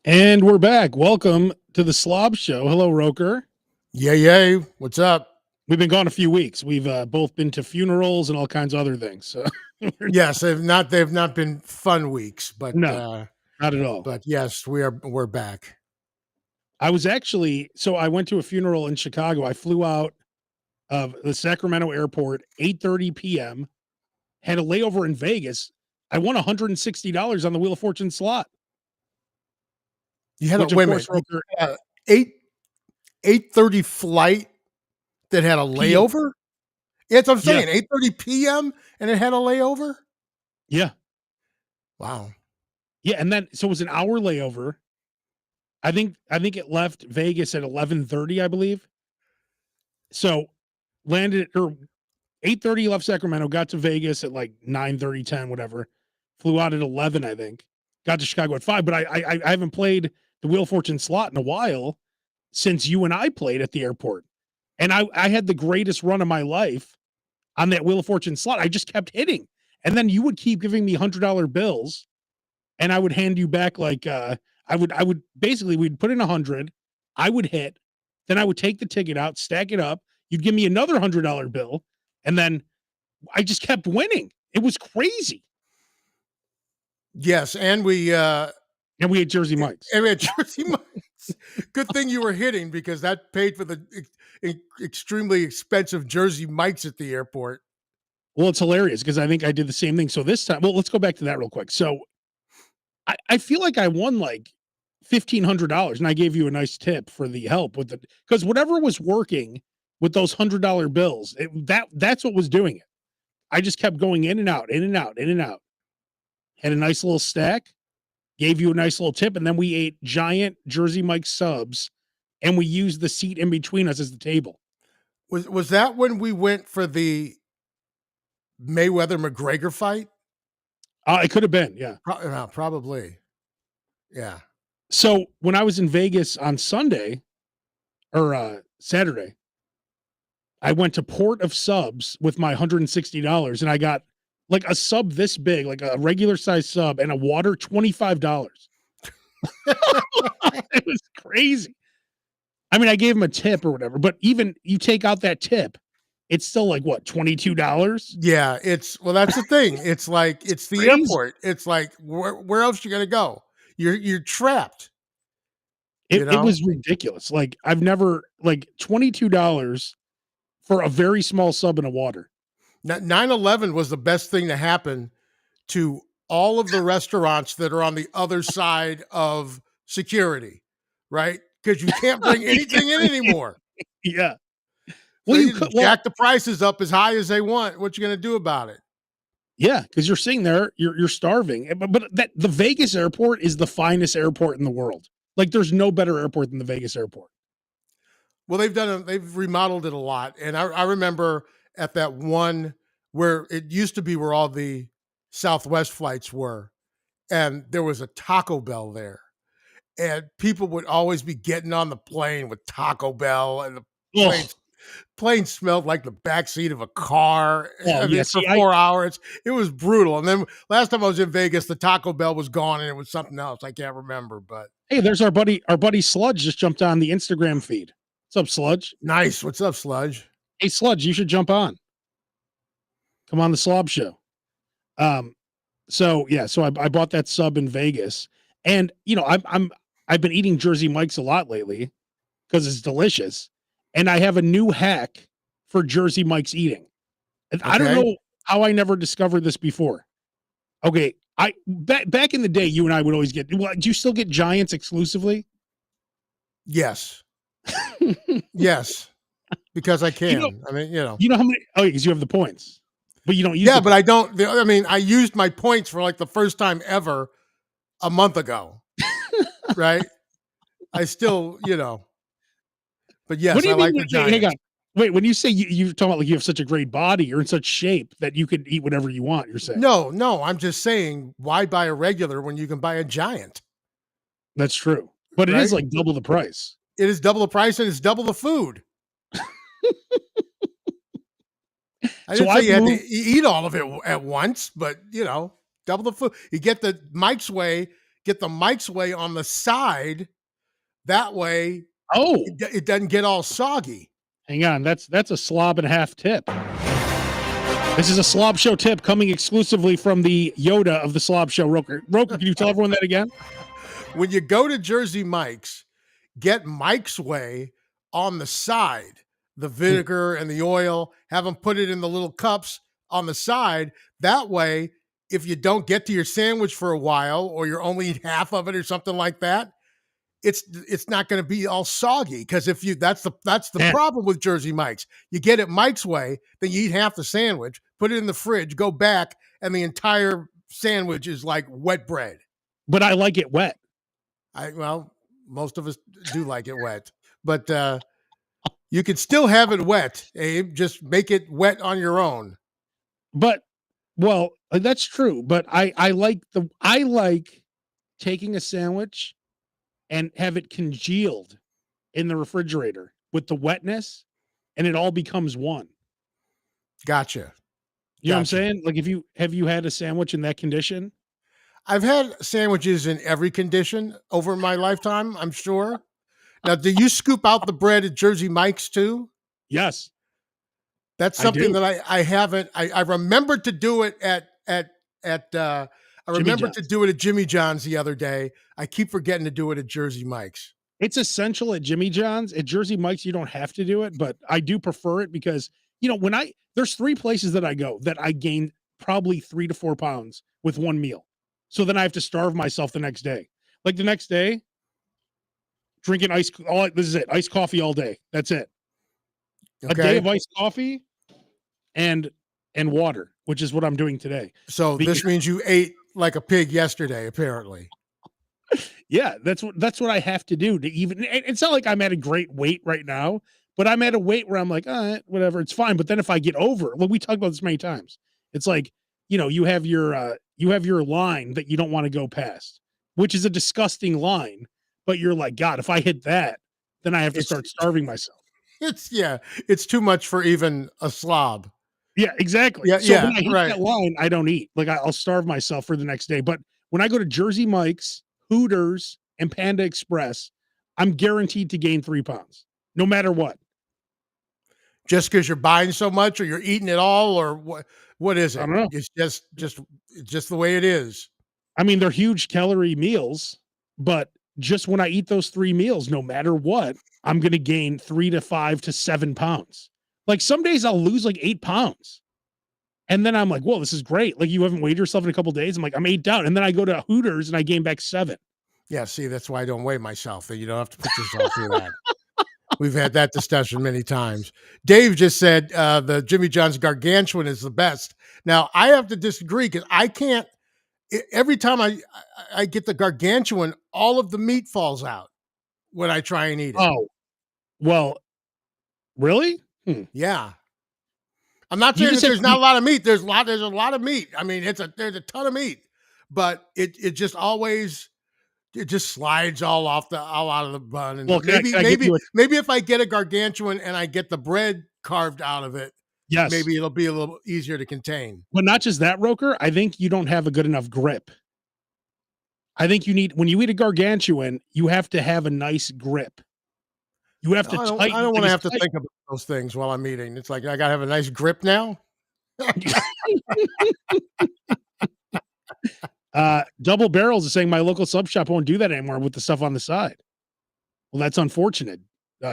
And we're back. Welcome to the Slob Show. Hello, Roker. Yay. What's up? We've been gone a few weeks. We've both been to funerals and all kinds of other things. So Yes, they've not been fun weeks, no, not at all. but yes, we're back. I was actually I went to a funeral in Chicago. I flew out of the Sacramento airport 8:30 p.m. Had a layover in Vegas. I won $160 on the Wheel of Fortune slot, You had a which of wait a course minute. You Roker had a 8:30 flight that had a PM. layover? Yeah, that's what I'm Yeah, saying. 8:30 PM and it had a layover? yeah, Wow. yeah. And then it was an hour layover. I think it left Vegas at 11:30, I believe. So landed or 8:30 left Sacramento, got to Vegas at like 9:30, 10, whatever. Flew out at 11, I think. Got to Chicago at 5, but I haven't played the Wheel of Fortune slot in a while since you and I played at the airport. And I had the greatest run of my life on that Wheel of Fortune slot. I just kept hitting. And then you would keep giving me $100 bills and I would hand you back like I would basically we'd put in 100, I would hit, then I would take the ticket out, stack it up, you'd give me another $100 bill, and then I just kept winning. It was crazy. Yes, And we had Jersey Mike's. and we had Jersey Mike's. Good thing you were hitting because that paid for the extremely expensive Jersey Mike's at the airport. Well, it's hilarious because I think I did the same thing. So this time, well, let's go back to that real quick. So I feel like I won like $1,500 and I gave you a nice tip for the help with it because whatever was working with those $100 bills, that's what was doing it. I just kept going in and out, in and out, in and out. Had a nice little stack, gave you a nice little tip, and then we ate giant Jersey Mike subs, and we used the seat in between us as the table. Was that when we went for the Mayweather McGregor fight? It could have been, yeah. Probably. Yeah. So when I was in Vegas on Sunday or Saturday, I went to Port of Subs with my $160, and I got like a sub this big, like a regular size sub, and a water $25. It was crazy. I mean, I gave him a tip or whatever, but even you take out that tip, it's still like what, $22? Yeah, that's the thing. It's like it's the Crazy. airport. It's like where else you gonna go? You're trapped. It was ridiculous. Like I've never like $22 for a very small sub and a water. 9/11 was the best thing to happen to all of the restaurants that are on the other side of security, right? Because you can't bring anything in anymore. Yeah. So Well, you you could. just Well, jack the prices up as high as they want. What you gonna do about it? yeah, because you're sitting there, you're starving. But that the Vegas airport is the finest airport in the world. Like, there's no better airport than the Vegas airport. Well, they've remodeled it a lot, and I remember at that one where it used to be where all the Southwest flights were, and there was a Taco Bell there, and people would always be getting on the plane with Taco Bell, and the Oh, plane plane smelled like the backseat of a car. oh I yeah. mean, for See, 4 hours, it was brutal. And then last time I was in Vegas, the Taco Bell was gone, and it was something else. I can't remember, but hey, there's our buddy Sludge just jumped on the Instagram feed. What's up, Sludge? nice. What's up, Sludge? Hey, Sludge, you should jump on. Come on the Slob Show. Um, so yeah, so I bought that sub in Vegas, and I've been eating Jersey Mike's a lot lately because it's delicious, and I have a new hack for Jersey Mike's eating. And I don't Okay. know how I never discovered this before. Okay, I back in the day, you and I would always get. Well, do you still get Giants exclusively? Yes. Yes. Because I You know, can. I mean, you know how many? Oh, because you have the points, but you don't use Yeah, the but I points. don't. I mean, I used my points for like the first time ever a month ago, right? I still, but What yes, do I you mean? like the Wait, hang on. Giants. Wait, when you say you're talking about like you have such a great body, you're in such shape that you can eat whatever you want. You're saying No, I'm just saying, why buy a regular when you can buy a giant, that's true, but it is right? like double the price. It is double the price and it's double the food. I So didn't say I've you had to moved. eat all of it at once, but double the food. You get the Mike's Way. get the Mike's Way on the side. That way, Oh, it doesn't get all soggy. hang on. That's a slob and a half tip. This is a Slob Show tip coming exclusively from the Yoda of the Slob Show. Roker, can you tell everyone that again? When you go to Jersey Mike's, get Mike's Way on the side, the vinegar and the oil, have them put it in the little cups on the side. That way, if you don't get to your sandwich for a while, or you're only eat half of it or something like that, it's not going to be all soggy. Because if you that's the Man, problem with Jersey Mike's. You get it Mike's Way, then you eat half the sandwich, put it in the fridge, go back, and the entire sandwich is like wet bread. but I like it wet. Well, most of us do like it wet, but you could still have it wet, Abe. Just make it wet on your own. But well, that's true. But I like taking a sandwich and have it congealed in the refrigerator with the wetness, and it all becomes one. Gotcha. You know what I'm saying? Like, if you have you had a sandwich in that condition? I've had sandwiches in every condition over my lifetime, I'm sure. Now, do you scoop out the bread at Jersey Mike's too? Yes, That's I something do. that I haven't. I remembered to do it at I Jimmy remembered to John's. do it at Jimmy John's the other day. I keep forgetting to do it at Jersey Mike's. It's essential at Jimmy John's. At Jersey Mike's, you don't have to do it, but I do prefer it because, when there's 3 places that I go that I gain probably 3 to 4 pounds with one meal. So then I have to starve myself the next day. Like the next day, drinking this is it, iced coffee all day. That's it. A day Okay. of iced coffee and water, which is what I'm doing today. So Because this means you ate like a pig yesterday, apparently. yeah, that's what I have to do to even. It's not like I'm at a great weight right now, but I'm at a weight where I'm like, whatever, it's fine. But then if I get over, well, we talked about this many times. It's like, you have your line that you don't want to go past, which is a disgusting line. But you're like, God, if I hit that, then I have to It's start starving myself. it's too much for even a slob. Yeah, exactly. Yeah, So yeah, when I hit right. that line, I don't eat. Like I'll starve myself for the next day. But when I go to Jersey Mike's, Hooters, and Panda Express, I'm guaranteed to gain 3 pounds, no matter what. Just because you're buying so much, or you're eating it all, or what? What is I it? don't know. It's just the way it is. I mean, they're huge calorie meals, but just when I eat those 3 meals, no matter what, I'm going to gain 3 to 5 to 7 pounds. Like some days I'll lose like 8 pounds. And then I'm like, whoa, this is great. Like you haven't weighed yourself in a couple of days. I'm like, I'm 8 down. And then I go to Hooters and I gain back 7. Yeah, see, that's why I don't weigh myself. That you don't have to put yourself through that. We've had that discussion many times. Dave just said the Jimmy John's gargantuan is the best. Now I have to disagree because I can't. Every time I get the gargantuan, all of the meat falls out when I try and eat it. Oh, well, really? Yeah, I'm not You saying just that have there's to not be, a lot of meat. There's a lot of meat. I mean, there's a ton of meat, but it just always it just slides all out of the bun. And well, maybe can I give you a, maybe if I get a gargantuan and I get the bread carved out of it, yes, maybe it'll be a little easier to contain. but not just that, Roker. I think you don't have a good enough grip. I think when you eat a gargantuan, you have to have a nice grip. You have to I tighten, don't want like to it's have to think about those things while I'm eating. It's like I gotta have a nice grip now. Double Barrels is saying my local sub shop won't do that anymore with the stuff on the side. Well, that's unfortunate.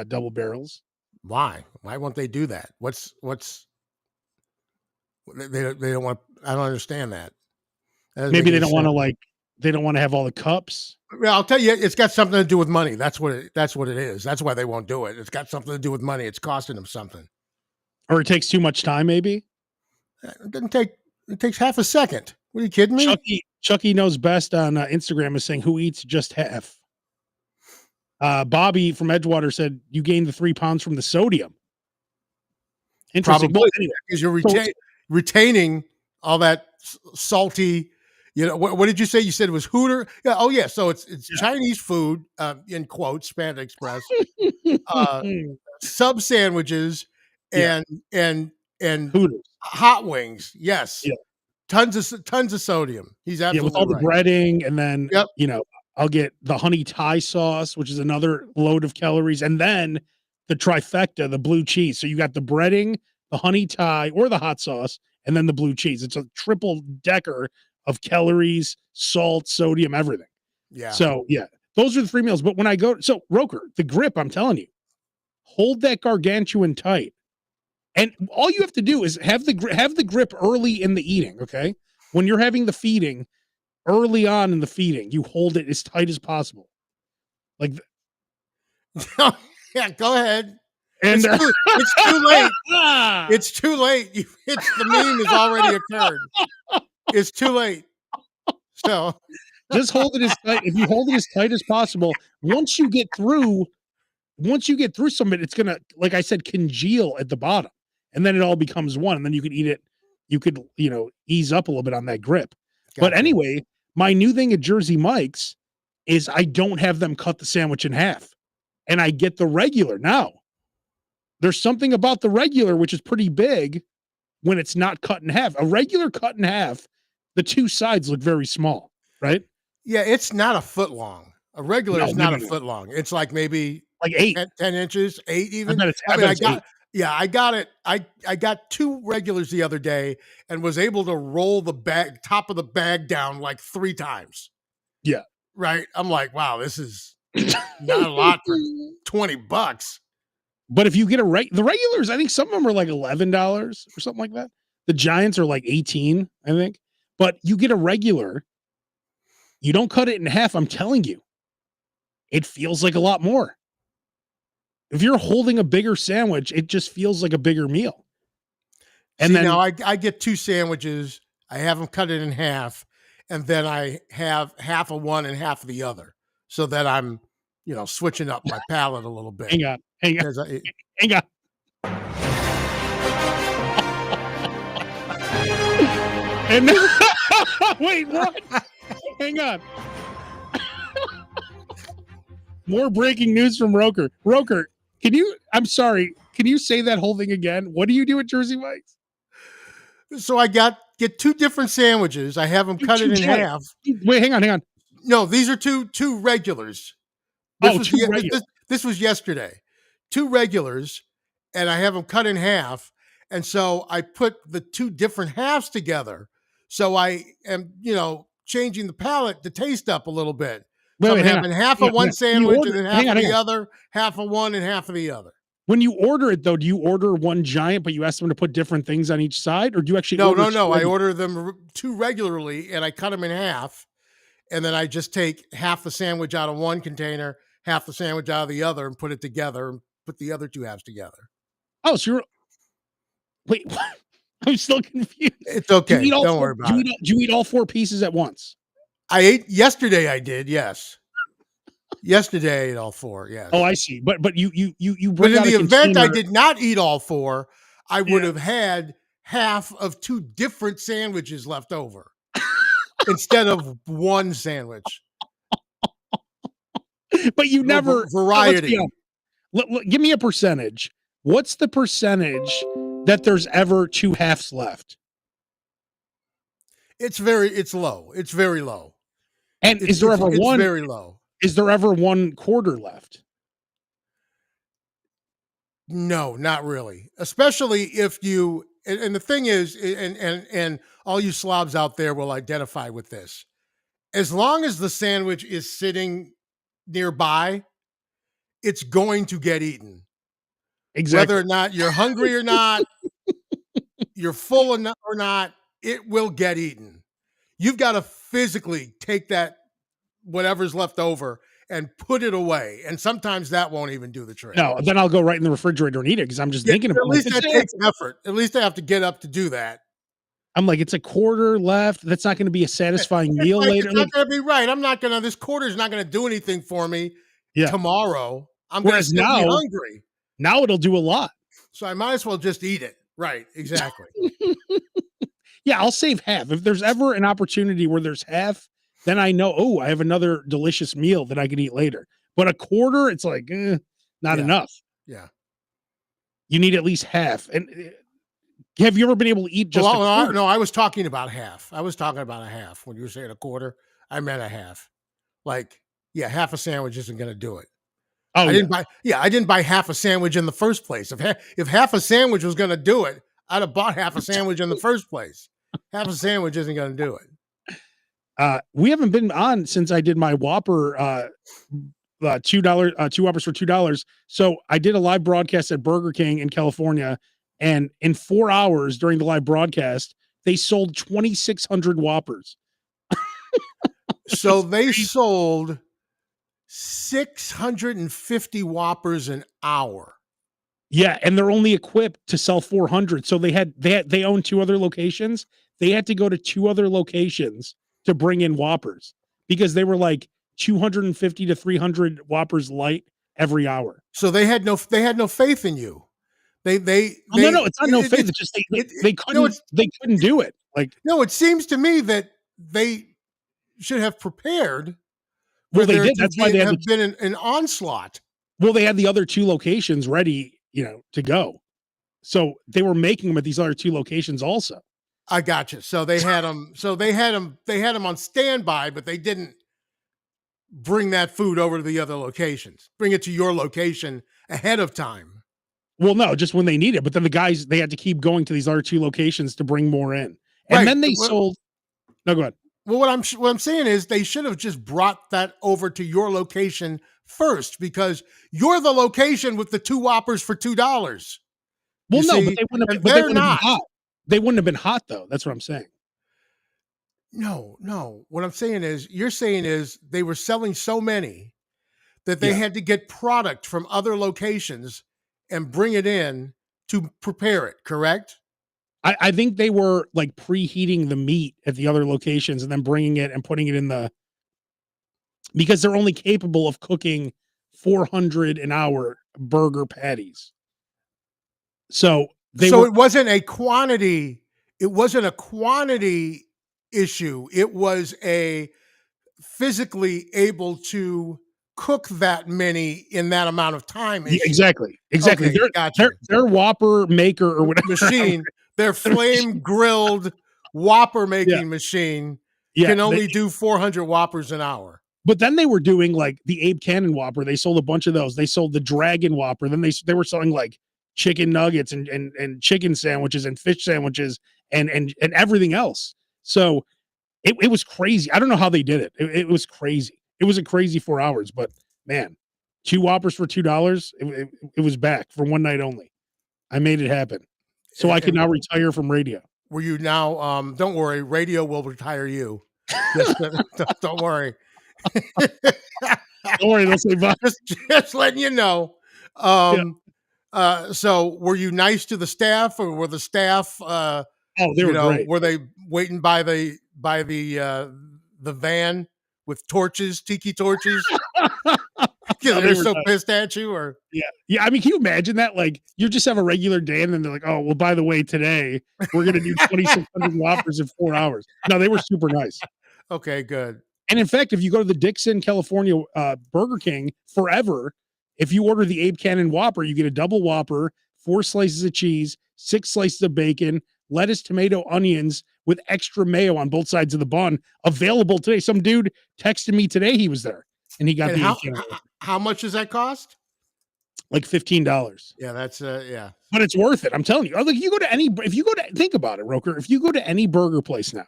Double Barrels. Why? Why won't they do that? They don't want. I don't understand that. That doesn't make Maybe they any don't want to sense. they don't want to have all the cups. Well, I'll tell you, it's got something to do with money. That's what it is. That's why they won't do it. It's got something to do with money. It's costing them something. Or it takes too much time, maybe. It doesn't take. It takes half a second. What are you kidding me? Chucky knows best on Instagram is saying who eats just half. Bobby from Edgewater said you gained the 3 pounds from the sodium. Interesting. Probably Well, anyway, because you're retaining all that salty. What did you say? You said it was Hooter. Yeah. Oh yeah. So it's yeah. Chinese food in quotes, Panda Express, sub sandwiches, Yeah. and Hooters. hot wings. Yes. Yeah. tons of sodium. He's Yeah, with absolutely all the right. breading, and then, Yep. I'll get the honey Thai sauce, which is another load of calories, and then the trifecta, the blue cheese. So you got the breading, the honey Thai, or the hot sauce, and then the blue cheese. It's a triple decker of calories, salt, sodium, everything. Yeah. So, yeah, those are the 3 meals. But when I go, so Roker, the grip, I'm telling you, hold that gargantuan tight. And all you have to do is have the grip early in the eating, okay? When you're having the feeding, early on in the feeding, you hold it as tight as possible. Like, Yeah, go ahead. and It's too late. It's too late. The meme has already occurred. It's too late. So just hold it as tight. If you hold it as tight as possible, once you get through some of it, it's gonna, like I said, congeal at the bottom, and then it all becomes one, and then you can eat it. You could, ease up a little bit on that grip. But gotcha. anyway, my new thing at Jersey Mike's is I don't have them cut the sandwich in half, and I get the regular now. There's something about the regular which is pretty big when it's not cut in half. A regular cut in half, the two sides look very small, right? Yeah, it's not a foot long. A regular No, is no, not no, a no. foot long. It's like maybe Like 8. 10 inches, 8 I even. bet it's I I mean, bet it's 8. I got it. I got 2 regulars the other day and was able to roll the top of the bag down like 3 times. Yeah. Right? I'm like, wow, this is not a lot for $20. But if you get the regulars, I think some of them are like $11 or something like that. The Giants are like 18, I think. But you get a regular, you don't cut it in half, I'm telling you, it feels like a lot more. If you're holding a bigger sandwich, it just feels like a bigger meal. And See, then now I get 2 sandwiches. I have them cut it in half, and then I have half of one and half of the other, so that I'm, switching up my palate a little bit. hang on, hang on, 'Cause hang on. And wait, what? Hang on. More breaking news from Roker. Roker, I'm sorry, can you say that whole thing again? What do you do at Jersey Mike's? So I get 2 different sandwiches. I have them cut it in half. Wait, hang on. No, these are two regulars. Oh, 2 regular. This was yesterday. 2 regulars, and I have them cut in half. And so I put the 2 different halves together. So I am, changing the palate, the taste up a little bit. So I'm having half of one sandwich and then half of the other, half of one and half of the other. When you order it, though, do you order one giant, but you ask them to put different things on each side, or do you actually order? No. I order them 2 regularly, and I cut them in half, and then I just take half the sandwich out of one container, half the sandwich out of the other, and put it together, and put the other 2 halves together. Oh, so wait, what? I'm still confused. It's okay. Don't worry about it. Do you eat all 4 pieces at once? I ate yesterday. I did, yes. Yesterday I ate all 4. Yes. Oh, I see. But you But bring in out the a event I container. did not eat all 4, I would have had half of 2 different sandwiches left over instead of one sandwich. But you never variety. Give me a percentage. What's the percentage that there's ever 2 halves left? It's low. It's very low. And is there ever one? Very low. Is there ever 1 quarter left? No, not really. Especially if you and the thing is, and all you slobs out there will identify with this. As long as the sandwich is sitting nearby, it's going to get eaten. Exactly. Whether or not you're hungry or not, you're full or not, it will get eaten. You've got to physically take that whatever's left over and put it away. And sometimes that won't even do the trick. No, then I'll go right in the refrigerator and eat it because I'm just thinking about it. At least that takes effort. At least I have to get up to do that. I'm like, it's a quarter left. That's not going to be a satisfying meal later. It's not going to be right. This quarter's not going to do anything for me tomorrow. I'm going to be hungry. Now it'll do a lot. So I might as well just eat it. Right. Exactly. Yeah, I'll save half. If there's ever an opportunity where there's half, then I know, I have another delicious meal that I can eat later. But a quarter, it's like, not enough. Yeah. You need at least half. And Have you ever been able to eat just a quarter? No, I was talking about half. I was talking about a half. When you were saying a quarter, I meant a half. Like, yeah, half a sandwich isn't going to do it. Oh yeah. I didn't buy half a sandwich in the first place. If half a sandwich was going to do it, I'd have bought half a sandwich in the first place. Half a sandwich isn't going to do it. We haven't been on since I did my Whopper $2 two Whoppers for $2. So I did a live broadcast at Burger King in California, and in 4 hours during the live broadcast, they sold 2,600 Whoppers. So they sold 650 Whoppers an hour. Yeah, and they're only equipped to sell 400. So they own 2 other locations. They had to go to 2 other locations to bring in Whoppers because they were like 250 to 300 Whoppers light every hour. So they had no faith in you. No, it's not no faith. It's just they couldn't do it. Like, no, it seems to me that they should have prepared well, for they there did. to That's why they had have been an onslaught. well, they had the other 2 locations ready, to go. So they were making them at these other 2 locations also. I got you. So they had them. So they had them on standby, but they didn't bring that food over to the other locations. Bring it to your location ahead of time. Well, no, just when they need it. But then the guys, they had to keep going to these other 2 locations to bring more in. And Right. then they sold. No, go ahead. Well, what I'm saying is they should have just brought that over to your location first because you're the location with the 2 Whoppers for $2. Well, no, see? but they wouldn't have, And but they they're wouldn't have not. been hot. They wouldn't have been hot though. That's what I'm saying. No. What I'm saying is, you're saying is they were selling so many that they Yeah. had to get product from other locations and bring it in to prepare it, correct? I think they were like preheating the meat at the other locations and then bringing it and putting it in because they're only capable of cooking 400 an hour burger patties. So So it wasn't a quantity issue. It was a physically able to cook that many in that amount of time issue. exactly. Okay, gotcha. Their Whopper maker or whatever Machine, their flame grilled Whopper making machine can only do 400 Whoppers an hour. But then they were doing like the Abe Cannon Whopper. They sold a bunch of those. They sold the Dragon Whopper. Then they were selling like chicken nuggets and chicken sandwiches and fish sandwiches and everything else. So it was crazy. I don't know how they did it. It was crazy. It was a crazy 4 hours, but man, 2 Whoppers for $2. It was back for one night only. I made it happen. So I can now retire from radio. Were you now? Don't worry, radio will retire you. Don't worry. Don't worry, they'll say bye. Just letting you know. So were you nice to the staff, or were the staff? Oh, they were great. Were they waiting by the van with torches, tiki torches? Because they're so pissed at you, or yeah. I mean, can you imagine that? Like, you just have a regular day, and then they're like, "Oh, well, by the way, today we're going to do 2,600 Whoppers in 4 hours." No, they were super nice. Okay, good. And in fact, if you go to the Dixon, California Burger King, forever, if you order the Abe Cannon Whopper, you get a double Whopper, 4 slices of cheese, 6 slices of bacon, lettuce, tomato, onions with extra mayo on both sides of the bun. Available today. Some dude texted me today he was there, and he got the Abe Cannon. How much does that cost? Like $15. Yeah, that's yeah. But it's worth it. I'm telling you. Like, think about it, Roker. If you go to any burger place now,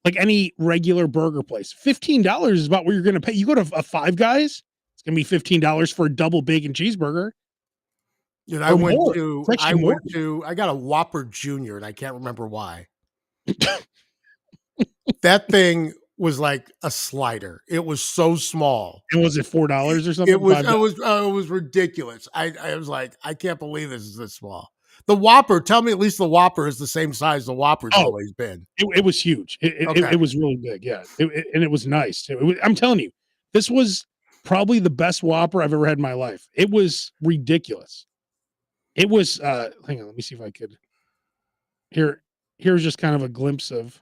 like any regular burger place, $15 is about what you're going to pay. You go to a Five Guys, it's going to be $15 for a double bacon cheeseburger. Dude, I got a Whopper Junior, and I can't remember why. That thing was like a slider. It was so small. And was it $4 or something? It was ridiculous. I was like, I can't believe this is this small. The Whopper, tell me at least the Whopper is the same size the Whopper's always been. It was huge. It was really big, yeah. And it was nice too. I'm telling you, this was probably the best Whopper I've ever had in my life. It was ridiculous. It was hang on, let me see if I could. Here's just kind of a glimpse of.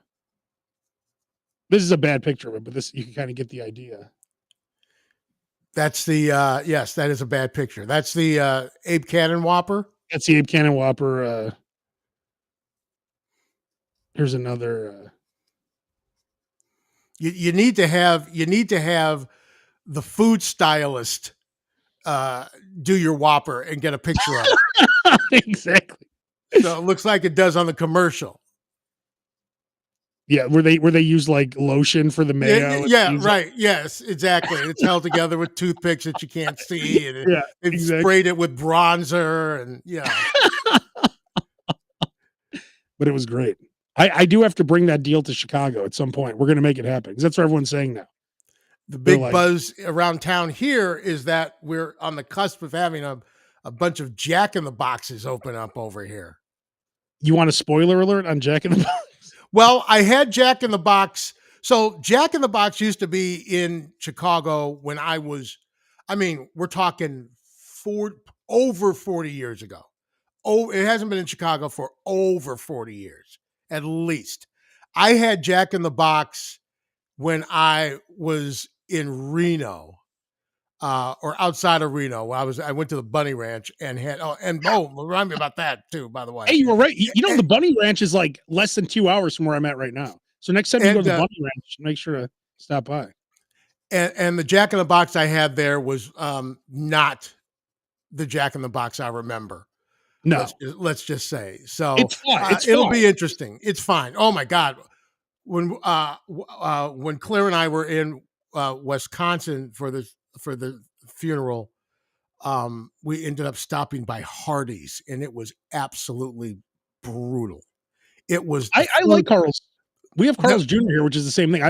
This is a bad picture of it, but this you can kind of get the idea. That's the yes, that is a bad picture. That's the Abe Cannon Whopper. That's the Abe Cannon Whopper. Here's another. You need to have the food stylist do your Whopper and get a picture of it. Exactly. So it looks like it does on the commercial. Yeah, where they use like lotion for the Yeah, mayo. yeah, right. Yes, exactly. It's held together with toothpicks that you can't see, and Yeah, they've exactly. sprayed it with bronzer, and yeah, But it was great. I do have to bring that deal to Chicago at some point. We're gonna make it happen because that's what everyone's saying now. the They're big like, buzz around town here is that we're on the cusp of having a bunch of Jack in the Boxes open up over here. "You want a spoiler alert on Jack in the Box?" Well, I had Jack in the Box. So Jack in the Box used to be in Chicago when I was, I mean, we're talking over 40 years ago. Oh, it hasn't been in Chicago for over 40 years, at least. I had Jack in the Box when I was in Reno, or outside of Reno. I went to the Bunny Ranch and had remind me about that too, by the way. Hey, you were right. And, The Bunny Ranch is like less than 2 hours from where I'm at right now. So next time you go to and the Bunny Ranch, make sure to stop by. and the Jack in the Box I had there was not the Jack in the Box I remember. No, Let's just say. So it's fine. It's it'll fine. be interesting. It's fine. Oh my God, when Claire and I were in Wisconsin for the funeral, we ended up stopping by Hardee's, and it was absolutely brutal. It was the I like food. Carl's. We have The, Carl's Jr. here, which is the same thing.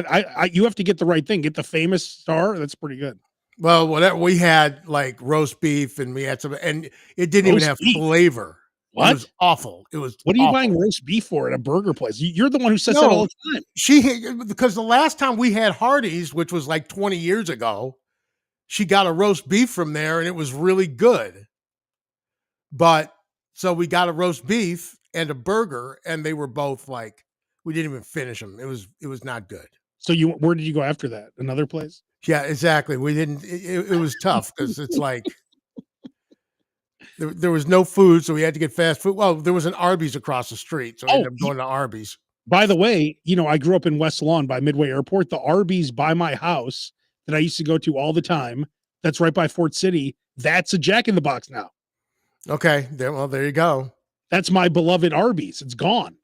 You have to get the right thing. Get the famous star. That's pretty good. well, whatever we had, like roast beef, and we had some, and it didn't even Roast have beef. flavor. It was What? awful. It was What are you buying awful. roast beef for at a burger place? You're the one who says that all No, the time. because the last time we had Hardee's, which was like 20 years ago, she got a roast beef from there, and it was really good. But so we got a roast beef and a burger, and they were both like we didn't even finish them. It was not good. So where did you go after that? Another place? Yeah, exactly. We didn't. It was tough because it's like there was no food, so we had to get fast food. Well, there was an Arby's across the street, so we Oh, ended up going to Arby's. by the way, I grew up in West Lawn by Midway Airport. The Arby's by my house that I used to go to all the time, that's right by Fort City, that's a Jack in the Box now. Okay, there you go. That's my beloved Arby's. It's gone.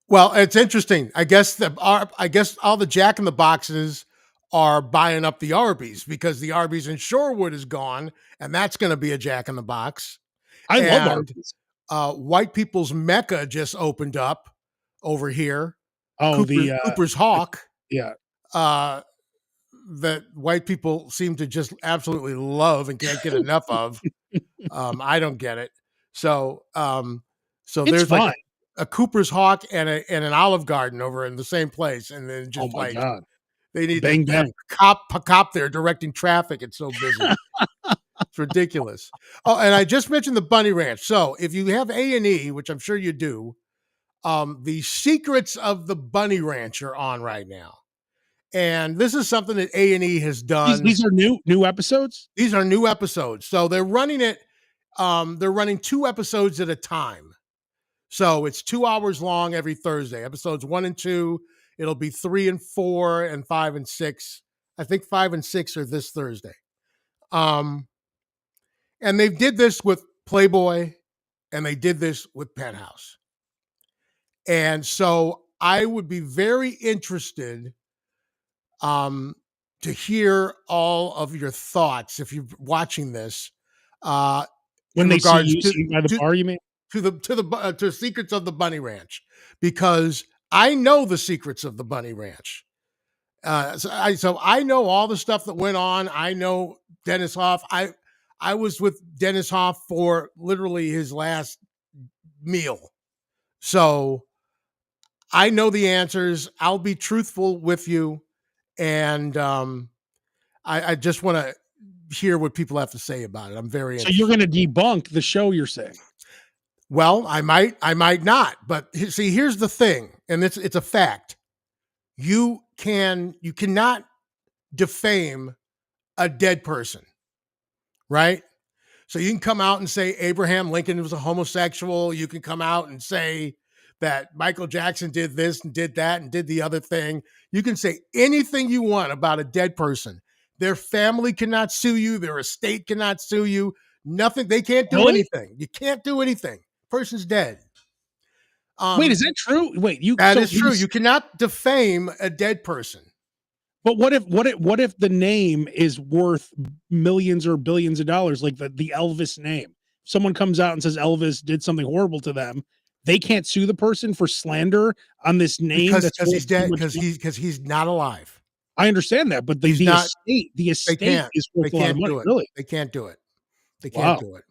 Well, it's interesting. I guess all the Jack in the Boxes are buying up the Arby's because the Arby's in Shorewood is gone, and that's going to be a Jack in the Box. I love And Arby's. White People's Mecca just opened up over here. Oh, Cooper's Hawk. yeah. Uh, that white people seem to just absolutely love and can't get enough of. I don't get it. So It's there's like fine. a Cooper's Hawk and an Olive Garden over in the same place, and then Oh just my like god. they need to Bang have bang. a cop there directing traffic. It's so busy. It's ridiculous. Oh, and I just mentioned the Bunny Ranch. So if you have A&E, which I'm sure you do, the Secrets of the Bunny Ranch are on right now. And this is something that A&E has done. These are new episodes? These are new episodes. So they're running it. They're running 2 episodes at a time. So it's 2 hours long every Thursday. Episodes 1 and 2. It'll be 3 and 4 and 5 and 6. I think 5 and 6 are this Thursday. And they did this with Playboy, and they did this with Penthouse. And so I would be very interested to hear all of your thoughts if you're watching this When in they see regards you sitting by the bar, you mean? to Secrets of the Bunny Ranch, because I know the secrets of the Bunny Ranch. So I know all the stuff that went on. I know Dennis Hoff. I was with Dennis Hoff for literally his last meal, so I know the answers. I'll be truthful with you, and I just want to hear what people have to say about it. I'm very So interested. you're gonna debunk the show, you're saying? Well, I might not. But see, here's the thing, and it's a fact. You cannot defame a dead person, right? So you can come out and say Abraham Lincoln was a homosexual. You can come out and say that Michael Jackson did this and did that and did the other thing. You can say anything you want about a dead person. Their family cannot sue you. Their estate cannot sue you. Nothing. They can't do Really? anything. You can't do anything. Person's dead. Wait, is that true? Wait, you That so is true. he's You cannot defame a dead person. but what if the name is worth millions or billions of dollars, like the Elvis name? Someone comes out and says Elvis did something horrible to them. They can't sue the person for slander on this name that's Because worth he's too dead. much money. Because he's not alive. I understand that, but the He's the not. estate the They estate can't. is They worth a lot of can't money, do it. really. They can't do it. They can't Wow. do it.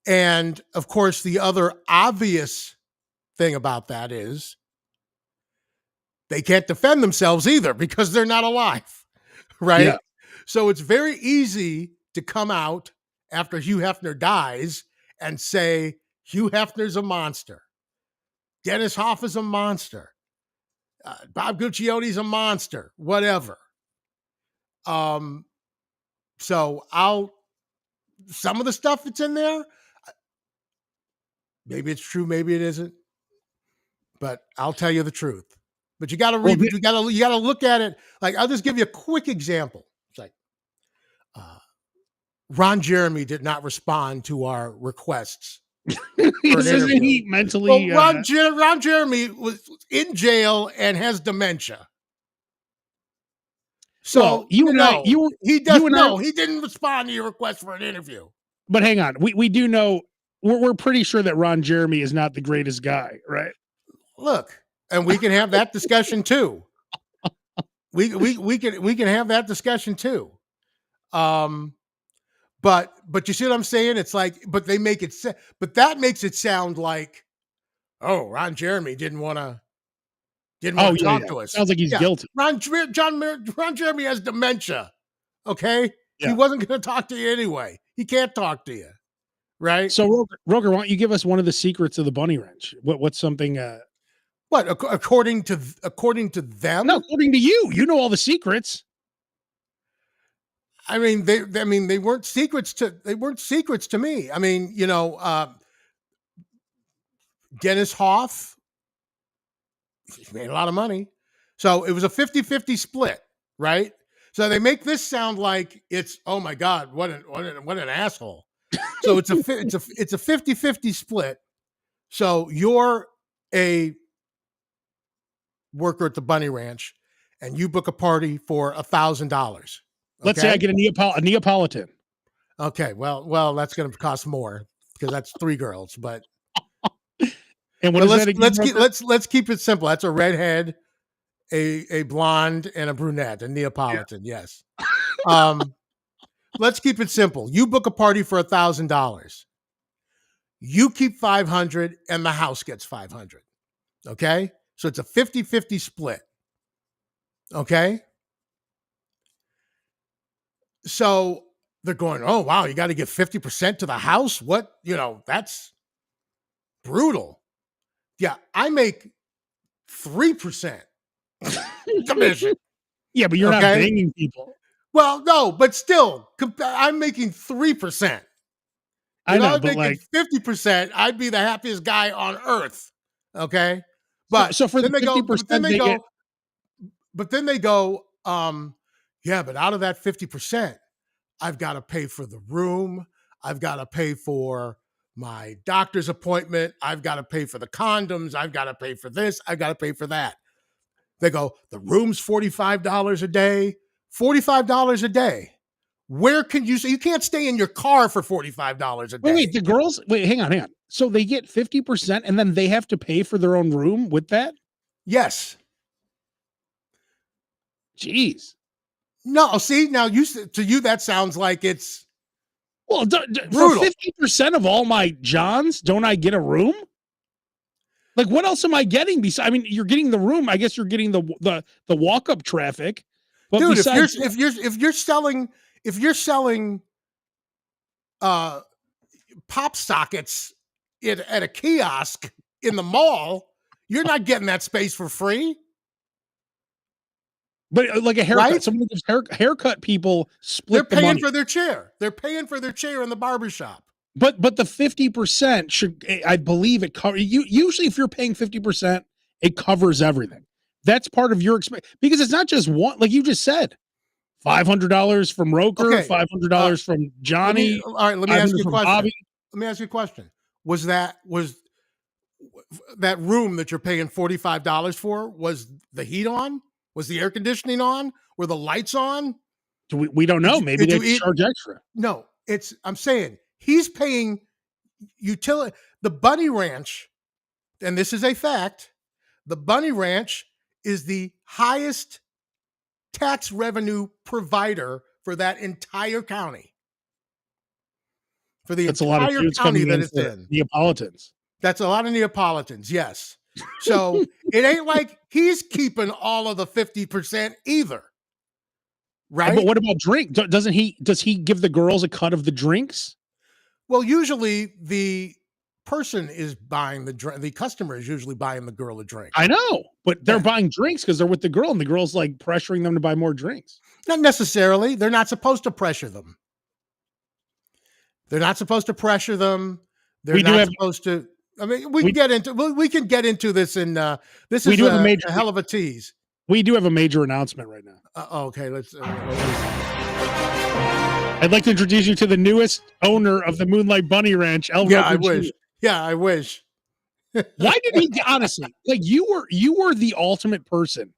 And of course, the other obvious thing about that is they can't defend themselves either because they're not alive, Yeah. right? So it's very easy to come out after Hugh Hefner dies and say Hugh Hefner's a monster, Dennis Hoff is a monster, Bob Gucciotti's a monster, whatever. Um, so I'll some of the stuff that's in there, maybe it's true, maybe it isn't, but I'll tell you the truth. But you got to Well, read, you got to look at it. Like I'll just give you a quick example. It's like Ron Jeremy did not respond to our requests for an isn't interview. he Well, mentally Ron Jeremy was in jail and has dementia. well, So you know he does you and I no. He didn't respond to your request for an interview. but hang on. We do know we're pretty sure that Ron Jeremy is not the greatest guy, right? Look, and we can have that discussion too. We can have that discussion too. But you see what I'm saying? It's like, but they make it, but that makes it sound like, oh, Ron Jeremy didn't want to Oh, yeah, talk yeah. to us. Sounds like he's Yeah, guilty. Ron Jeremy has dementia. Okay, he Yeah. wasn't going to talk to you anyway. He can't talk to you, right? So Roger, why don't you give us one of the secrets of the bunny ranch? What's something What according to them? no, according to you, you know all the secrets. I mean, they weren't secrets to me. I mean, Dennis Hoff, he made a lot of money. So it was a 50-50 split, right? So they make this sound like it's, oh my God, what an asshole. So it's a 50-50 split. So you're a worker at the Bunny Ranch and you book a party for $1,000. Let's say I get a Neapolitan. Okay, well, that's going to cost more because that's 3 girls. But And what is that again, let's keep it simple. That's a redhead, a blonde, and a brunette, a Neapolitan. Yeah. Yes. Let's keep it simple. You book a party for $1,000. You keep 500, and the house gets 500. Okay, so it's a 50-50 split. Okay. So they're going, oh, wow, you got to give 50% to the house? What? That's brutal. Yeah, I make 3% commission. Yeah, but you're not Okay. banging people. Well, no, but still, I'm making 3%. I If I know, was but making 50%, I'd be the happiest guy on earth. Okay. But so for then the they go, 50% they get but then they go, yeah, but out of that 50%, I've got to pay for the room. I've got to pay for my doctor's appointment. I've got to pay for the condoms. I've got to pay for this. I've got to pay for that. They go, the room's $45 a day. $45 a day. Where can you say you can't stay in your car for $45 a day? wait, the girls hang on. So they get 50% and then they have to pay for their own room with that? Yes. Jeez. No, see, now to you that sounds like it's Well, for brutal. 50% of all my Johns, don't I get a room? Like, what else am I getting? Besides, I mean, you're getting the room. I guess you're getting the walk up traffic. But dude, besides, if you're selling pop sockets at a kiosk in the mall, you're not getting that space for free. but like a haircut, Right? someone gives haircut people They're split the paying money. for their chair. They're paying for their chair in the barbershop. But the 50% should, I believe it cover you. Usually, if you're paying 50%, it covers everything. That's part of your expense because it's not just one. Like you just said, $500 from Roker, Okay. Uh, $500 from let me Johnny, all right, let me ask 500 you a from question. Bobby. Let me ask you a question. Was that room that you're paying $45 for, was the heat on? Was the air conditioning on? Were the lights on? We don't know. Maybe Did they you have to eat? charge extra. No, it's I'm saying he's paying utility the Bunny Ranch, and this is a fact. The Bunny Ranch is the highest tax revenue provider for that entire county. For the That's a lot of entire dudes county coming that in it's for in. Neapolitans. That's a lot of Neapolitans, yes. So it ain't like he's keeping all of the 50% either, But right? what about drink? Doesn't he? Does he give the girls a cut of the drinks? Well, usually the person is buying the drink. The customer is usually buying the girl a drink. I know, but they're Yeah. buying drinks because they're with the girl, and the girl's like pressuring them to buy more drinks. Not necessarily. They're not supposed to pressure them. They're not supposed to pressure them. They're We do not have supposed to. I mean, we can we get into we can get into this, and this we is do have a major a hell of a tease. we do have a major announcement right now. Okay, let's. What is it? I'd like to introduce you to the newest owner of the Moonlight Bunny Ranch, El Yeah, I Roker wish. Jr. Yeah, I wish. Why did he honestly like you were the ultimate person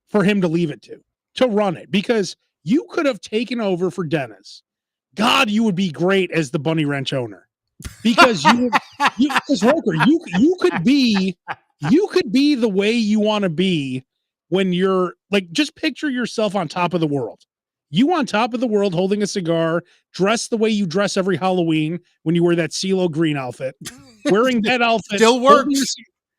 for him to leave it to run it because you could have taken over for Dennis. God, you would be great as the Bunny Ranch owner because you because Roker, you could be the way you want to be when you're like just picture yourself on top of the world. You on top of the world holding a cigar, dressed the way you dress every Halloween when you wear that CeeLo green outfit, wearing that outfit, Still holding works.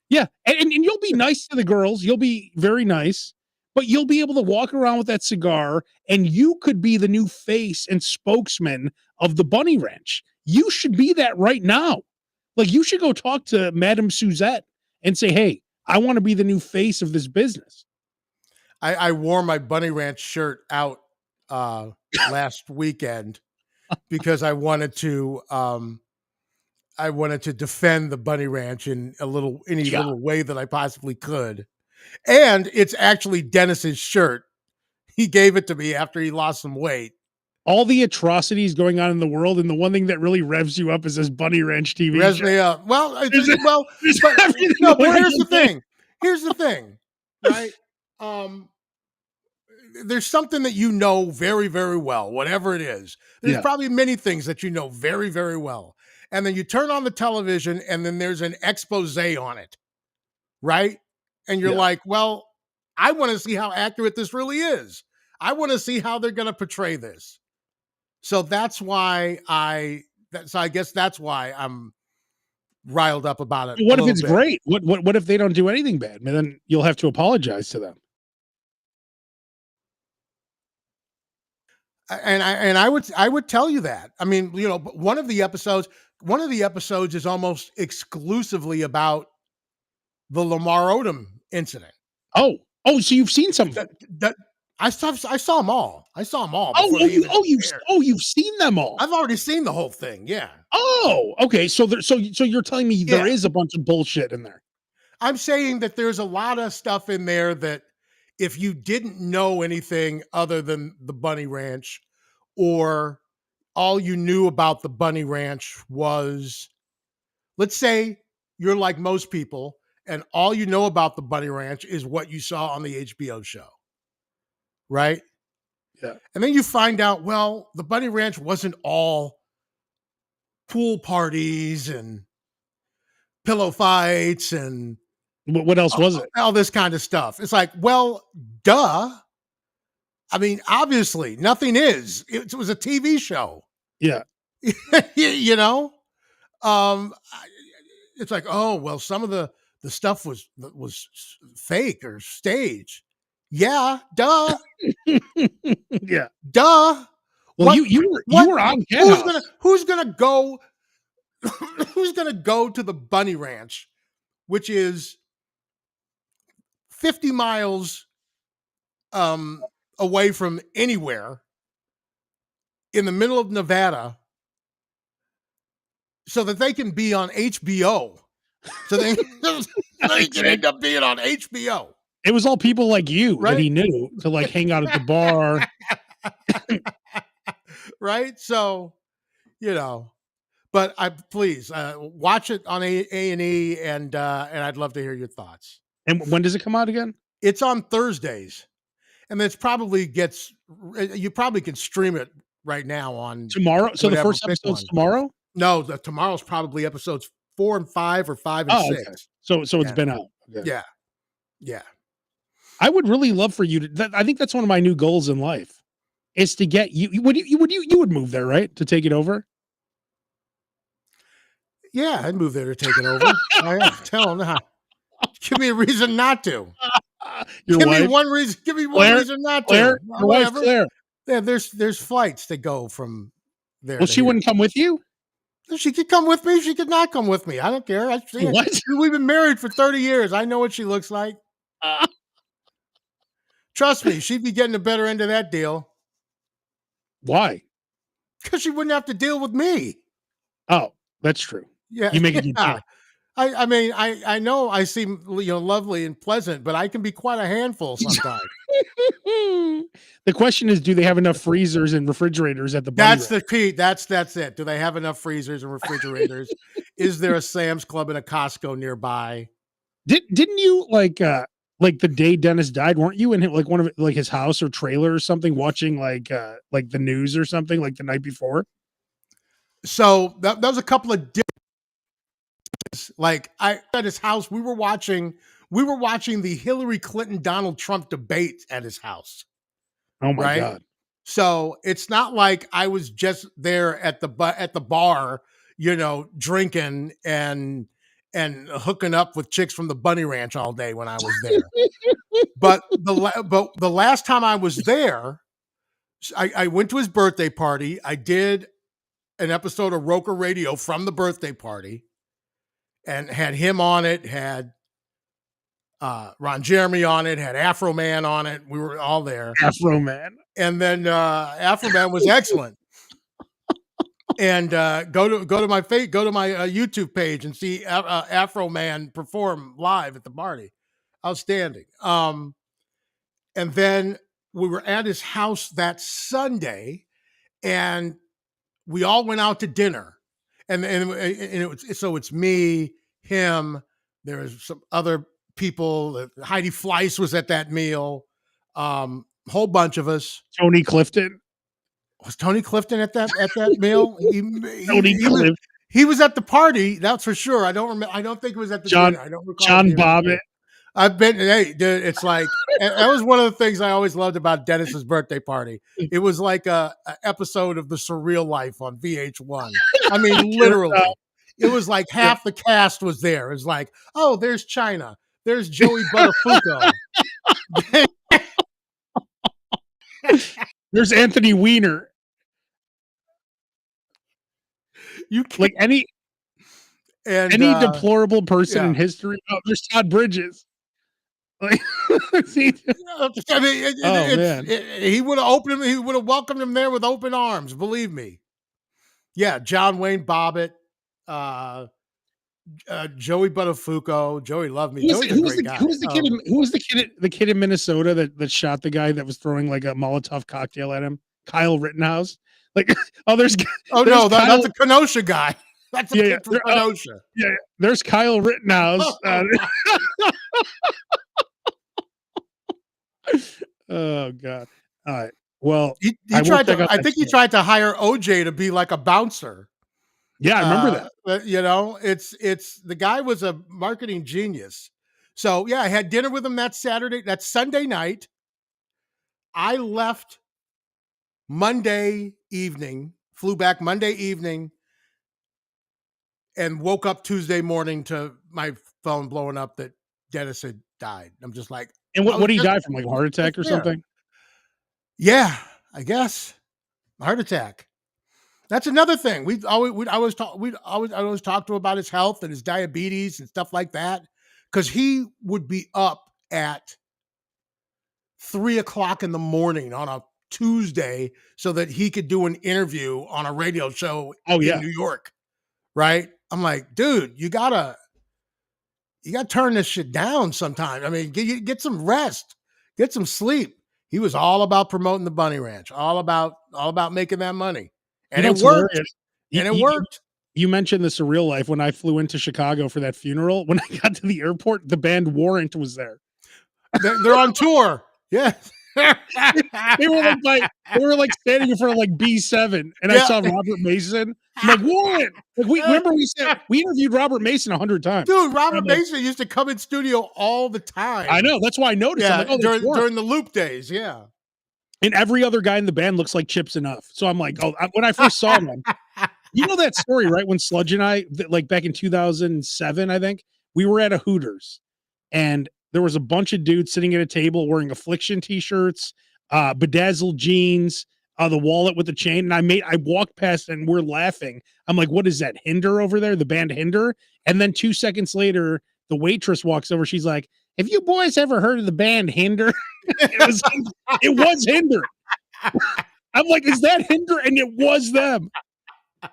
yeah, and you'll be nice to the girls. You'll be very nice, but you'll be able to walk around with that cigar, and you could be the new face and spokesman of the Bunny Ranch. You should be that right now. Like you should go talk to Madame Suzette and say, "Hey, I want to be the new face of this business." I wore my Bunny Ranch shirt out last weekend because I wanted to defend the Bunny Ranch in any Yeah, little way that I possibly could. And it's actually Dennis's shirt. He gave it to me after he lost some weight. all the atrocities going on in the world, and the one thing that really revs you up is this Bunny Ranch TV Res show. me up. Well, There's, well, there's but everything no, but here's the horrible going. thing. Here's the thing, right? Um, there's something that you know very, very well, whatever it is. There's Yeah, probably many things that you know very, very well. And then you turn on the television and then there's an expose on it, right? And you're yeah. like, well, I want to see how accurate this really is. I want to see how they're going to portray this. So that's why so I guess that's why I'm riled up about it a What if little it's bit. great? What if they don't do anything bad? And then you'll have to apologize to them. And I would tell you that. I mean, one of the episodes is almost exclusively about the Lamar Odom incident. Oh, so you've seen some of That them. that I saw them all. I saw them all Oh, before they even aired. you've seen them all. I've already seen the whole thing. Yeah. Oh, okay. So you're telling me there Yeah. is a bunch of bullshit in there. I'm saying that there's a lot of stuff in there that if you didn't know anything other than the Bunny Ranch, or all you knew about the Bunny Ranch was, let's say you're like most people and all you know about the Bunny Ranch is what you saw on the HBO show, right? Yeah. And then you find out, well, the Bunny Ranch wasn't all pool parties and pillow fights and What else was it? all this kind of stuff. It's like, well, duh. I mean, obviously, nothing is. It was a TV show. Yeah. You know? It's like, oh, well, some of the stuff was fake or stage. Yeah, duh. Yeah. Duh. Well, What you what were on Cat who's gonna House. who's gonna go who's gonna go to the Bunny Ranch, which is 50 miles away from anywhere in the middle of Nevada, so that they can be on HBO. So they, so they can end up being on HBO, It was all people like you that right? he knew to like hang out at the bar. Right. So, you know, but I please watch it on A&E, and I'd love to hear your thoughts. And when does it come out again? It's on Thursdays, and it's probably gets you probably can stream it right now on Tomorrow? So the whatever. first Pick episode's one. tomorrow? No, tomorrow's probably episodes 4 and 5 or 5 and Oh, okay. 6. So it's Yeah, been out. Okay. yeah, yeah. I would really love for you to I think that's one of my new goals in life is to get you would move there, right? To take it over? Yeah, I'd move there to take it over. I am. Tell them now. Give me a reason not to. Your Give me wife? one reason. Give me one Claire? reason not to. Claire? Well, Your wife, whatever. Claire. Yeah, there's flights that go from there Well, to she here. wouldn't come with you? She could come with me. She could not come with me. I don't care. I see it. What? We've been married for 30 years. I know what she looks like. Trust me, she'd be getting the better end of that deal Why? because she wouldn't have to deal with me. Oh, that's true. Yeah, You make a good yeah. point. I mean, I know I seem lovely and pleasant, but I can be quite a handful sometimes. The question is, do they have enough freezers and refrigerators at the bunny That's ranch? the key. That's it. Do they have enough freezers and refrigerators? Is there a Sam's Club and a Costco nearby? Didn't you like the day Dennis died, weren't you in like one of like his house or trailer or something watching like the news or something like the night before? So that was a couple of different. Like I at his house, we were watching the Hillary Clinton Donald Trump debate at his house, Oh my right? god. So it's not like I was just there at the bar, drinking and hooking up with chicks from the Bunny Ranch all day when I was there. But the last time I was there, I went to his birthday party. I did an episode of Roker Radio from the birthday party, and had him on it. Had Ron Jeremy on it. Had Afro Man on it. We were all there. Afro Man. And then Afro Man was excellent. And go to my YouTube page and see Afro Man perform live at the party. Outstanding. And then we were at his house that Sunday, and we all went out to dinner. And it was, so it's me, him. There was some other people. Heidi Fleiss was at that meal. Whole bunch of us. Tony Clifton. Was Tony Clifton at that meal? Tony Clifton. He was at the party, that's for sure. I don't remember. I don't think it was at the dinner. I don't recall. John Bobbitt. I've been, hey, dude, it's like, that was one of the things I always loved about Dennis's birthday party. It was like a episode of The Surreal Life on VH1. I mean, literally. It was like half the cast was there. It was like, oh, there's China. There's Joey Buttafuoco. There's Anthony Weiner. You can't, Like any deplorable person in history. Oh, there's Todd Bridges. Like, I mean, he would have opened him. He would have welcomed him there with open arms. Believe me. Yeah, John Wayne Bobbitt, Joey Buttafuoco. Joey loved me. Joey's a great guy. Who was the kid in Minnesota that shot the guy that was throwing like a Molotov cocktail at him? Kyle Rittenhouse. Like, that's a Kenosha guy. That's a kid from Kenosha. There's Kyle Rittenhouse. Oh God! All right. Well, I think he tried to hire OJ to be like a bouncer. Yeah, I remember that. It's the guy was a marketing genius. So yeah, I had dinner with him that Sunday night. I left Monday evening, flew back Monday evening, and woke up Tuesday morning to my phone blowing up that Dennis had died. I'm just like, and what did he die from? Like a heart attack or something? Yeah, I guess heart attack. That's another thing. I always talk to him about his health and his diabetes and stuff like that, because he would be up at 3:00 in the morning on a Tuesday so that he could do an interview on a radio show in New York. right? I'm like, dude, you gotta turn this shit down sometime. I mean, get some rest, get some sleep. He was all about promoting the bunny ranch, all about making that money. You And know it what's worked. hilarious? You And it you you worked. you mentioned the surreal life when I flew into Chicago for that funeral. When I got to the airport, the band Warrant was there. They're on tour. Yes. They were like they were like standing in front of like B7 and I Yeah. saw Robert Mason. I'm like, "Warrant!" Like we remember we interviewed Robert Mason 100 times. Dude, And Robert I'm like, Mason used to come in studio all the I time. know, that's why I noticed. I'm Yeah, like, "Oh, that's during Warrant." during the Loop days, yeah. And every other guy in the band looks like Chips Enough. So I'm like, "Oh," when I first saw them, you know that story, right? When Sludge and I, like back in 2007, I think, we were at a Hooters and there was a bunch of dudes sitting at a table wearing Affliction t-shirts, bedazzled jeans, the wallet with the chain. And I walked past and we're laughing. I'm like, what is that? Hinder over there? The band Hinder? And then 2 seconds later, the waitress walks over. She's like, have you boys ever heard of the band Hinder? It was Hinder. I'm like, is that Hinder? And it was them.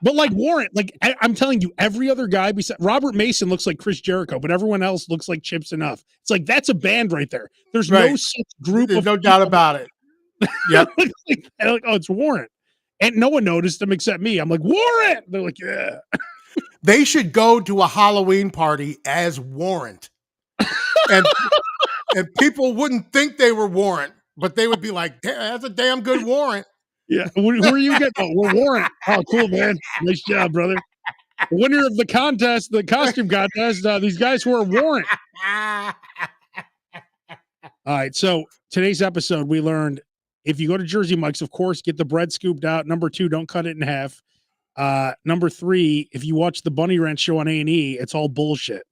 But like Warrant, like I'm telling you, every other guy besides Robert Mason looks like Chris Jericho, but everyone else looks like Chips Enough. It's like that's a band right there. There's no Right. such group There's of no doubt people about it. that Yep. look like, oh, it's Warrant. And no one noticed him except me. I'm like, Warrant. They're like, yeah. They should go to a Halloween party as Warrant. And people wouldn't think they were Warrant, but they would be like, "Damn, that's a damn good warrant." Yeah. Who are you getting? Oh, we're Warrant. Oh, cool, man. Nice job, brother. The winner of the contest, the costume contest, these guys who are Warrant. All right. So today's episode, we learned if you go to Jersey Mike's, of course, get the bread scooped out. Number 2, don't cut it in half. Number 3, if you watch the Bunny Ranch show on A&E, it's all bullshit.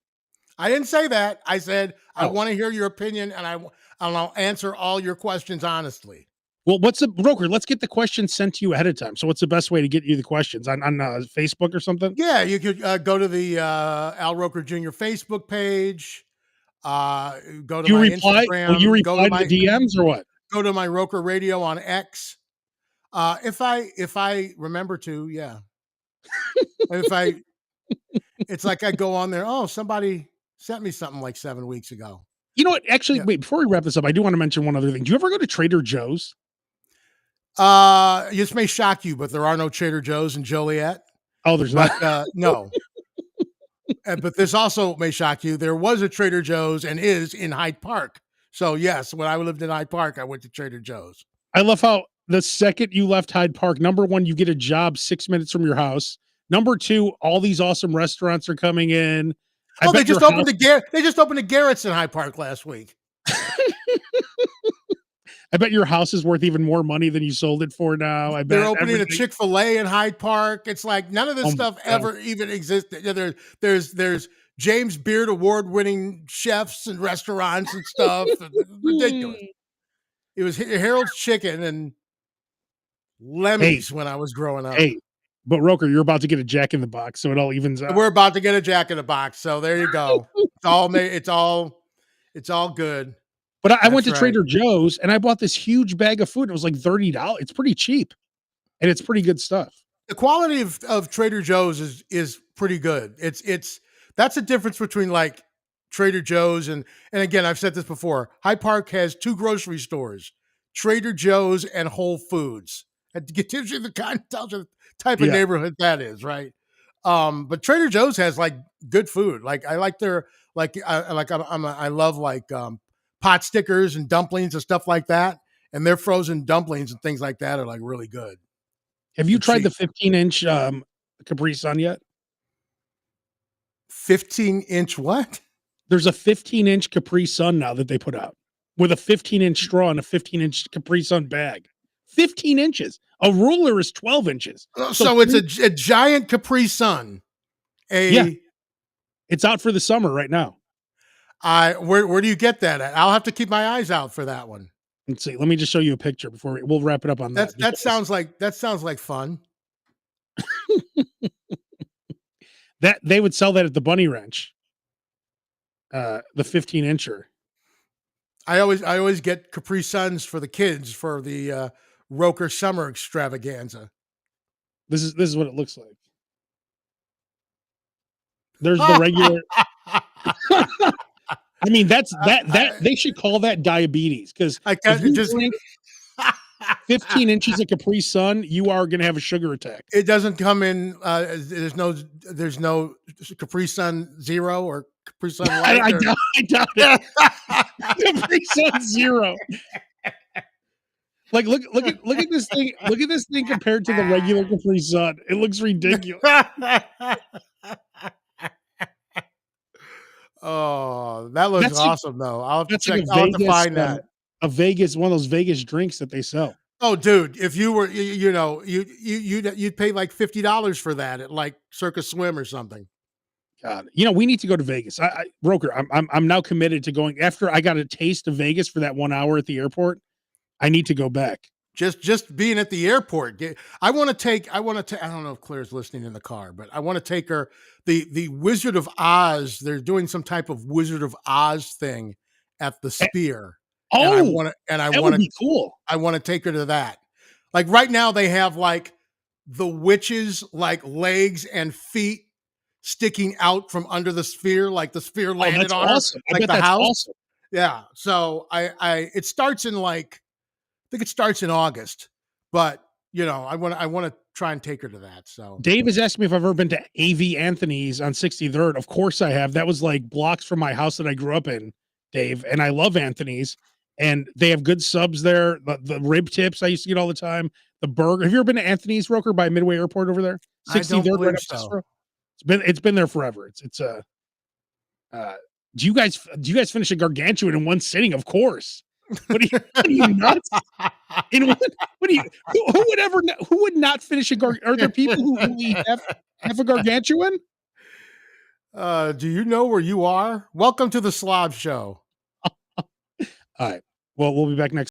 I didn't say that. I said I Oh, want to hear your opinion, and I'll answer all your questions honestly. well, what's the broker? Let's get the questions sent to you ahead of time. So, what's the best way to get you the questions on Facebook or something? Yeah, you could go to the Al Roker Jr. Facebook page. Go to Do you my reply? Will you Instagram. reply to the DMs or what? Go to my Roker Radio on X. If I remember to, yeah. If I, it's like I go on there. Oh, somebody sent me something like 7 weeks ago. You know what? Actually, Yeah. wait. Before we wrap this up, I do want to mention one other thing. Do you ever go to Trader Joe's? This may shock you, but there are no Trader Joe's in Joliet. Oh, there's But not. no. But this also may shock you. There was a Trader Joe's and is in Hyde Park. So yes, when I lived in Hyde Park, I went to Trader Joe's. I love how the second you left Hyde Park, number 1, you get a job 6 minutes from your house. Number 2, all these awesome restaurants are coming in. I Oh, bet your house. they just opened a Garrett's in Hyde Park last week. I bet your house is worth even more money than you sold it for now. I They're bet opening a everything. Chick-fil-A in Hyde Park. It's like none of this Oh my stuff god. ever even existed. Yeah, there's James Beard award-winning chefs and restaurants and stuff. Ridiculous. It was Harold's Chicken and Hey, Lemmy's when I was growing up. hey, but Roker, you're about to get a Jack in the Box, so it all evens out. We're about to get a Jack in the Box, so there you go. It's all made. It's all good. But I went That's to right. Trader Joe's and I bought this huge bag of food. It was like $30. It's pretty cheap and it's pretty good stuff. The quality of Trader Joe's is pretty good. It's that's the difference between like Trader Joe's and again, I've said this before. Hyde Park has 2 grocery stores, Trader Joe's and Whole Foods. It gives you the kind tells you the type of Yeah. neighborhood that is, right? But Trader Joe's has like good food. Like I like their I love like pot stickers and dumplings and stuff like that. And their frozen dumplings and things like that are like really good Have you and tried the cheap. 15-inch Capri Sun yet? 15-inch what? There's a 15-inch Capri Sun now that they put out with a 15-inch straw and a 15-inch Capri Sun bag. 15 inches. A ruler is 12 inches. So So it's a giant Capri Sun. yeah, A it's out for the summer right now. I where do you get that at? I'll have to keep my eyes out for that one. Let's see. Let me just show you a picture before we'll wrap it up on that. That sounds like fun. That they would sell that at the Bunny Ranch. The 15-incher. I always get Capri Suns for the kids for the Roker Summer Extravaganza. This is what it looks like. There's the regular. I mean, that I they should call that diabetes because I if can't it you just drink 15 inches of Capri Sun, you are going to have a sugar attack. it doesn't come in, there's no Capri Sun Zero or Capri Sun Light I or doubt it. Capri Sun Zero. Like look at this thing. Look at this thing compared to the regular Capri Sun. It looks ridiculous. Oh, that looks That's like awesome though. I'll have to that's like check I'll have to find that. a Vegas one of those Vegas drinks that they sell. Oh, dude, if you were, you know, you'd pay like $50 for that at like Circus Swim or something. God, you know, we need to go to Vegas. Roker, I'm now committed to going after I got a taste of Vegas for that 1 hour at the airport. I need to go back. Just being at the airport. I want to take. I want to. I don't know if Claire's listening in the car, but I want to take her. The Wizard of Oz. They're doing some type of Wizard of Oz thing at the Eh, Sphere, and I oh, want to. And I that want would to. be cool. I want to take her to that. Like right now, they have like the witches like legs and feet sticking out from under the sphere, like the sphere Oh, landed that's on her, awesome. I like bet the that's house. awesome. Yeah. So it starts in like I think it starts in August, but you know I want to try and take her to that. So Dave has asked me if I've ever been to AV Anthony's on 63rd. Of course I have. That was like blocks from my house that I grew up in, Dave. And I love Anthony's. And they have good subs there. The rib tips I used to get all the time. The burger. Have you ever been to Anthony's, Roker, by Midway Airport over there? I don't 63rd, right believe up so. Cicero? It's been there forever. Uh do you guys finish a gargantuan in one sitting? Of course. What are you nuts? In what do you who would ever who would not finish a are there people who eat half a gargantuan? Do you know where you are? Welcome to the Slob Show. All right. Well, we'll be back next